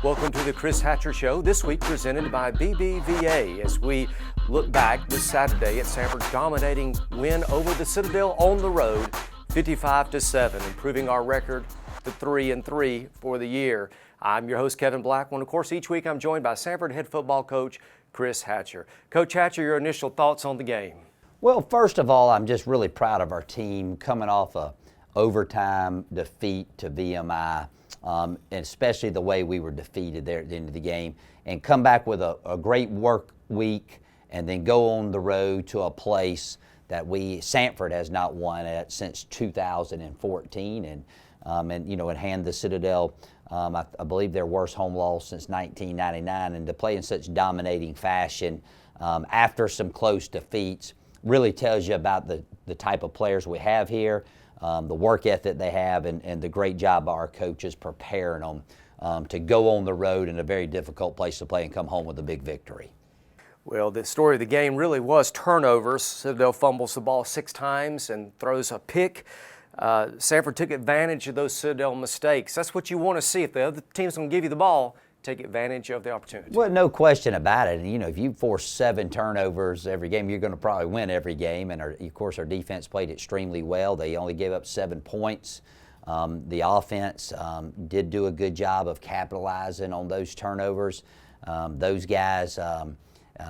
Welcome to the Chris Hatcher Show, this week presented by BBVA as we look back this Saturday at Samford's dominating win over the Citadel on the road, 55-7, improving our record to 3-3 for the year. I'm your host, Kevin Black. Of course, each week I'm joined by Samford head football coach Chris Hatcher. Coach Hatcher, your initial thoughts on the game? Well, first of all, I'm just really proud of our team coming off a overtime defeat to VMI. And especially the way we were defeated there at the end of the game, and come back with a great work week and then go on the road to a place that Samford has not won at since 2014, and hand the Citadel, I believe, their worst home loss since 1999, and to play in such dominating fashion after some close defeats really tells you about the type of players we have here. The work ethic they have, and the great job our coaches preparing them to go on the road in a very difficult place to play and come home with a big victory. Well, the story of the game really was turnovers. Citadel fumbles the ball 6 times and throws a pick. Samford took advantage of those Citadel mistakes. That's what you want to see. If the other team's going to give you the ball, take advantage of the opportunity. Well, no question about it. And, if you force 7 turnovers every game, you're going to probably win every game. And, of course, our defense played extremely well. They only gave up 7 points. The offense did do a good job of capitalizing on those turnovers. Those guys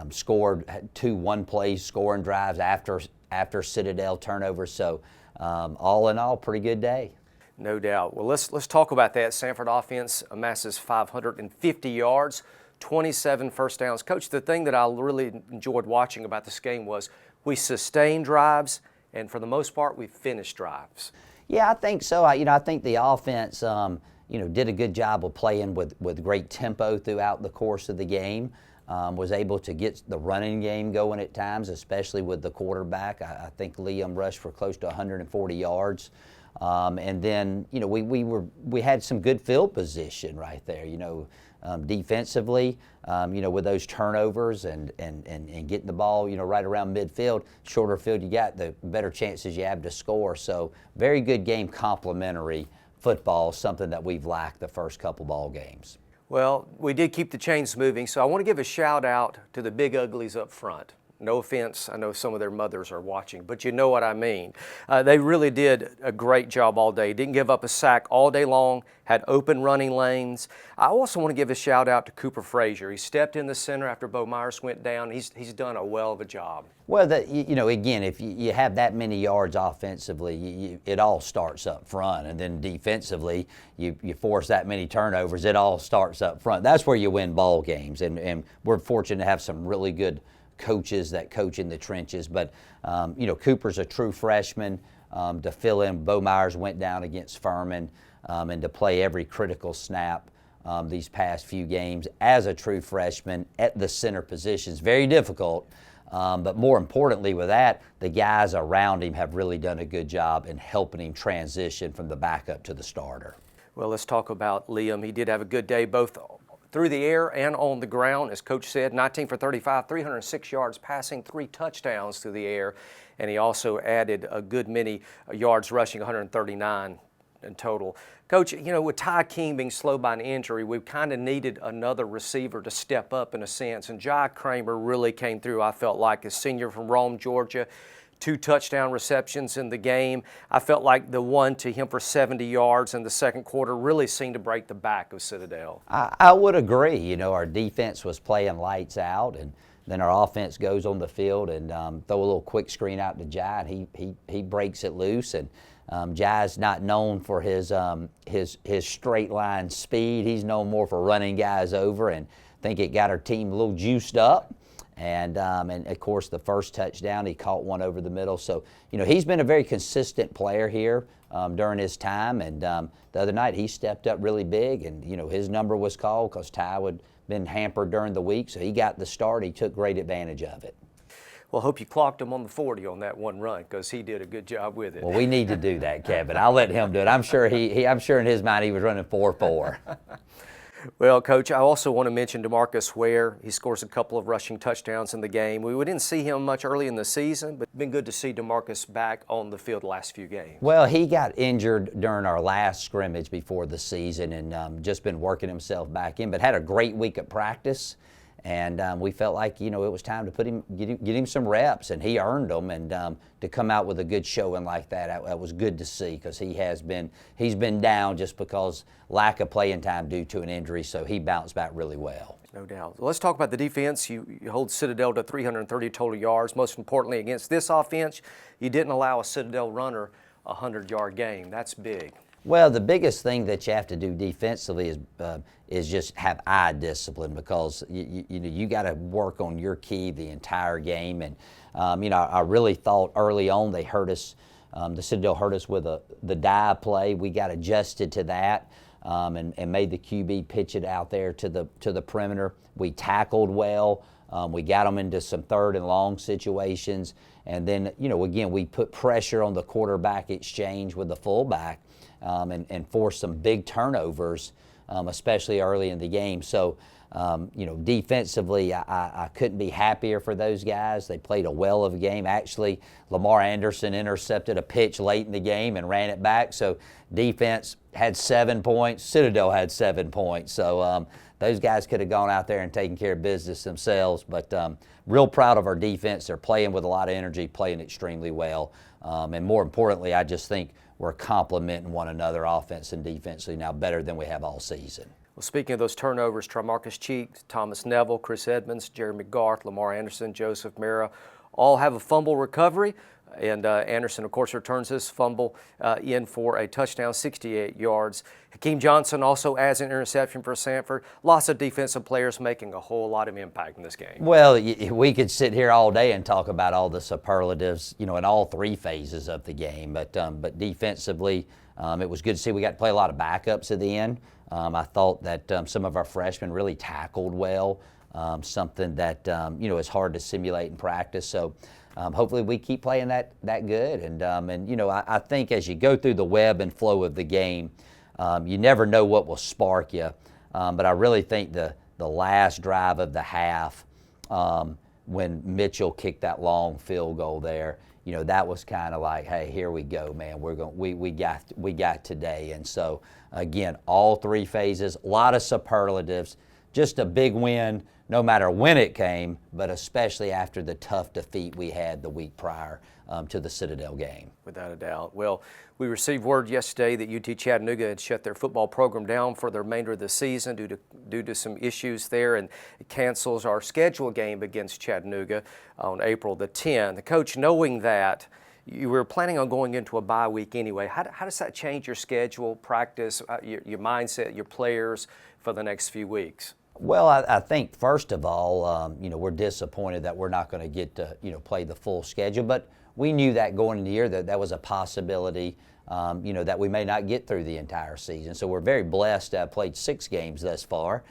scored 2 one-play scoring drives after Citadel turnovers. So, all in all, pretty good day. No doubt. Well, let's talk about that. Samford offense amasses 550 yards, 27 first downs. Coach, the thing that I really enjoyed watching about this game was we sustained drives, and for the most part, we finished drives. Yeah, I think so. I think the offense, did a good job of playing with great tempo throughout the course of the game. Was able to get the running game going at times, especially with the quarterback. I think Liam rushed for close to 140 yards. And then, we had some good field position right there, defensively, with those turnovers and getting the ball, right around midfield. Shorter field you got, the better chances you have to score. So very good game, complementary football, something that we've lacked the first couple ball games. Well, we did keep the chains moving, so I want to give a shout out to the big uglies up front. No offense, I know some of their mothers are watching, but you know what I mean. They really did a great job all day. Didn't give up a sack all day long, had open running lanes. I also want to give a shout out to Cooper Frazier. He stepped in the center after Bo Myers went down. He's done a well of a job. Well, again, if you have that many yards offensively, it all starts up front. And then defensively, you force that many turnovers, it all starts up front. That's where you win ball games. And we're fortunate to have some really good coaches that coach in the trenches, but Cooper's a true freshman. To fill in, Bo Myers went down against Furman, and to play every critical snap these past few games as a true freshman at the center position is very difficult. But more importantly with that, the guys around him have really done a good job in helping him transition from the backup to the starter. Well, let's talk about Liam. He did have a good day both through the air and on the ground. As Coach said, 19 for 35, 306 yards passing, 3 touchdowns through the air. And he also added a good many yards rushing, 139 in total. Coach, with Ty King being slow by an injury, we kind of needed another receiver to step up in a sense. And Jai Kramer really came through, I felt like, a senior from Rome, Georgia. 2 touchdown receptions in the game. I felt like the one to him for 70 yards in the second quarter really seemed to break the back of Citadel. I would agree. Our defense was playing lights out, and then our offense goes on the field and throw a little quick screen out to Jai, and he breaks it loose. And Jai's not known for his straight line speed. He's known more for running guys over, and I think it got our team a little juiced up. And of course, the first touchdown, he caught one over the middle. So, he's been a very consistent player here during his time. And the other night, he stepped up really big. And, his number was called because Ty had been hampered during the week. So he got the start. He took great advantage of it. Well, I hope you clocked him on the 40 on that one run because he did a good job with it. Well, we need to do that, Kevin. I'll let him do it. I'm sure in his mind he was running 4.4. Well, Coach, I also want to mention DeMarcus Ware. He scores a couple of rushing touchdowns in the game. We didn't see him much early in the season, but it's been good to see DeMarcus back on the field the last few games. Well, he got injured during our last scrimmage before the season and just been working himself back in, but had a great week at practice. And we felt like, it was time to get him some reps, and he earned them. And to come out with a good showing like that was good to see, because he's been down just because lack of playing time due to an injury. So he bounced back really well. No doubt. Well, let's talk about the defense. You hold Citadel to 330 total yards. Most importantly, against this offense, you didn't allow a Citadel runner a 100-yard game. That's big. Well, the biggest thing that you have to do defensively is just have eye discipline, because you got to work on your key the entire game. And I really thought early on they hurt us. The Citadel hurt us with the dive play. We got adjusted to that and made the QB pitch it out there to the perimeter. We tackled well. We got them into some third and long situations, and then again we put pressure on the quarterback exchange with the fullback. And force some big turnovers, especially early in the game. So, defensively, I couldn't be happier for those guys. They played a well of a game. Actually, Lamar Anderson intercepted a pitch late in the game and ran it back. So, defense had 7 points. Citadel had 7 points. So, those guys could have gone out there and taken care of business themselves. But real proud of our defense. They're playing with a lot of energy, playing extremely well. And more importantly, I just think we're complementing one another offense and defensively now better than we have all season. Well, speaking of those turnovers, Tramarcus Cheek, Thomas Neville, Chris Edmonds, Jerry McGarth, Lamar Anderson, Joseph Mara, all have a fumble recovery. And Anderson, of course, returns his fumble in for a touchdown, 68 yards. Hakeem Johnson also adds an interception for Samford. Lots of defensive players making a whole lot of impact in this game. Well, we could sit here all day and talk about all the superlatives, in all three phases of the game. But defensively, it was good to see we got to play a lot of backups at the end. I thought that some of our freshmen really tackled well, something that is hard to simulate in practice. So. Hopefully we keep playing that good, and I think as you go through the web and flow of the game, you never know what will spark you. But I really think the last drive of the half, when Mitchell kicked that long field goal there, that was kind of like, hey, here we go, man. We got today. And so again, all three phases, a lot of superlatives, just a big win. No matter when it came, but especially after the tough defeat we had the week prior to the Citadel game. Without a doubt. Well, we received word yesterday that UT Chattanooga had shut their football program down for the remainder of the season due to some issues there, and it cancels our scheduled game against Chattanooga on April the 10th. Coach, knowing that, you were planning on going into a bye week anyway. How does that change your schedule, practice, your mindset, your players for the next few weeks? Well, I think first of all, we're disappointed that we're not going to get to, play the full schedule. But we knew that going into the year that was a possibility, that we may not get through the entire season. So we're very blessed to have played 6 games thus far.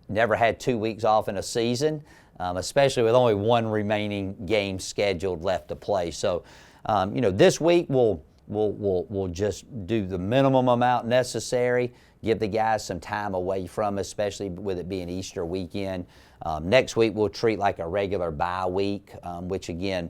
Never had 2 weeks off in a season, especially with only 1 remaining game scheduled left to play. So, this week we'll just do the minimum amount necessary. Give the guys some time away from, especially with it being Easter weekend. Next week we'll treat like a regular bye week, which again,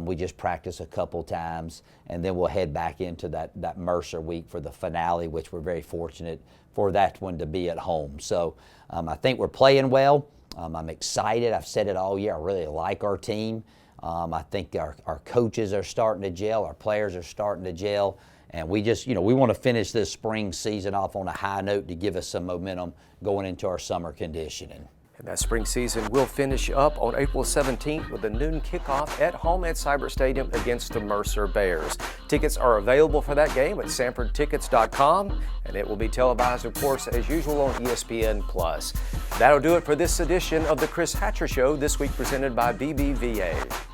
we just practice a couple times, and then we'll head back into that Mercer week for the finale, which we're very fortunate for that one to be at home. So I think we're playing well. I'm excited. I've said it all year. I really like our team. I think our coaches are starting to gel. Our players are starting to gel. And we just, we want to finish this spring season off on a high note to give us some momentum going into our summer conditioning. And that spring season will finish up on April 17th with a noon kickoff at home at Cyber Stadium against the Mercer Bears. Tickets are available for that game at SamfordTickets.com, and it will be televised, of course, as usual on ESPN+. That'll do it for this edition of the Chris Hatcher Show, this week presented by BBVA.